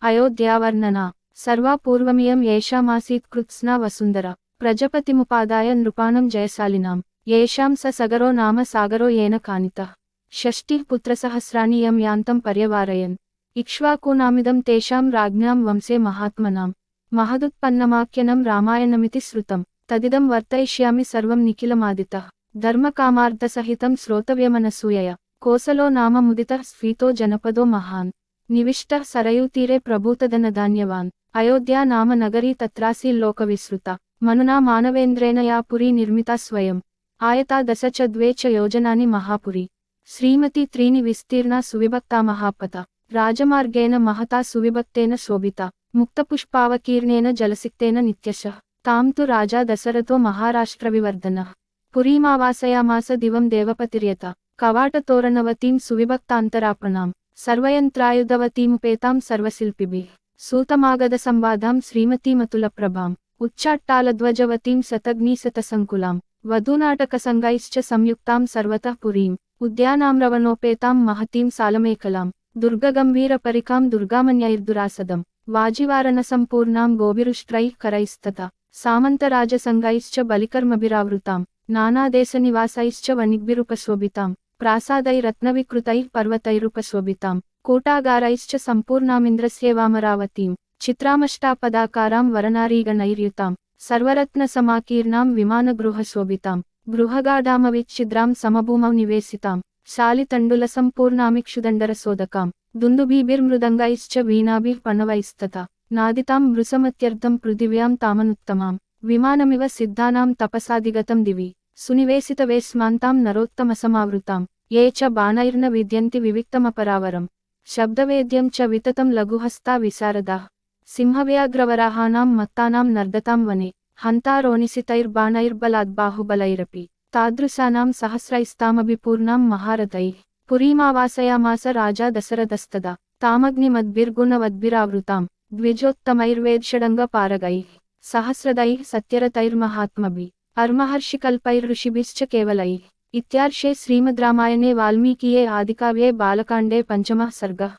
अयोध्यावर्णना सर्वा पूर्वमियं येषामासीत् कृत्स्ना वसुन्धरा प्रजपतिमुपादाय नृपाणं जयशालिनां येषां स सगरो नाम सागरो येन कानितः षष्टिः पुत्रसहस्राणि यं यान्तं पर्यवारयन् इक्ष्वाकूनामिदं तेषां राज्ञां वंशे महात्मनां महदुत्पन्नमाख्यनं रामायणमिति श्रुतं तदिदं वर्तयिष्यामि सर्वं निखिलमादितः धर्मकामार्थसहितं श्रोतव्यमनसूयया कोसलो नाम मुदितः स्फीतो जनपदो महान् निविष्टः सरयूतीरे प्रभूतधनधान्यवान् अयोध्या नाम नगरी तत्रासी लोकविश्रुता मनुना मानवेन्द्रेण या पुरी निर्मिता स्वयं आयता 10 च 2 च योजनानि महापुरी श्रीमती त्रीणि विस्तीर्णा सुविभक्ता महापता राजमार्गेण महता सुविभक्तेन शोभिता मुक्तपुष्पावकीर्णेन जलसिक्तेन नित्यशः तां तु राजा दशरथो महाराष्ट्रविवर्धनः पुरीमावासयामास दिवं देवपतिर्यता कवाटतोरणवतीं सुविभक्तान्तरापणां सर्वयन्त्रायुधवतीमुपेतां सर्वशिल्पिभिः सूतमागधसंवादां श्रीमतीमतुलप्रभाम् उच्चाट्टालध्वजवतीं शतग्निशतसङ्कुलां वधूनाटकसङ्गैश्च संयुक्तां सर्वतः पुरीम् उद्यानाम्रवणोपेतां महतीं सालमेखलां दुर्गगम्भीरपरिकां दुर्गामन्यैर्दुरासदं वाजिवारणसम्पूर्णां गोभिरुष्ट्रैः करैस्तथा सामन्तराजसङ्गैश्च बलिकर्मभिरावृतां नानादेशनिवासैश्च वणिग्भिरुपशोभितां प्रासादैरत्नविकृतैः पर्वतैरुपशोभितां कूटागारैश्च सम्पूर्णामिन्द्रस्येवामरावतीं चित्रामष्टापदाकारां वरनारीगणैर्युतां सर्वरत्नसमाकीर्णां विमानगृहशोभितां गृहगाढामविच्छिद्रां समभूमौ निवेशितां शालितण्डुलसम्पूर्णामिक्षुदण्डरसोदकां दुन्दुभिर्मृदङ्गैश्च वीणाभिः पणवैस्तथा नादितां मृसमत्यर्थं पृथिव्यां तामनुत्तमां विमानमिव सिद्धानां तपसादिगतं दिवि सुनिवेशितवेश्मान्तां नरोत्तमसमावृतां ये च बाणैर्न विद्यन्ति विविक्तमपरावरं शब्दवेद्यं च विततं लघुहस्ता विशारदाः सिंहव्याघ्रवराहानां मत्तानां नर्दतां वने हन्तारोनिशितैर्बाणैर्बलाद् बाहुबलैरपि तादृशानां सहस्रैस्तामभिपूर्णां महारथैः पुरीमावासयामास राजा दशरथस्तदा तामग्निमद्भिर्गुणवद्भिरावृतां द्विजोत्तमैर्वेदषडङ्गपारगैः सहस्रदैः सत्यरथैर्महात्मभिः अर्महर्षिकल्पैर्ऋषिभिश्च केवलैः इत्यार्षे श्रीमद्रामायणे वाल्मीकिये आदिकाव्ये बालकाण्डे 5मः सर्गः।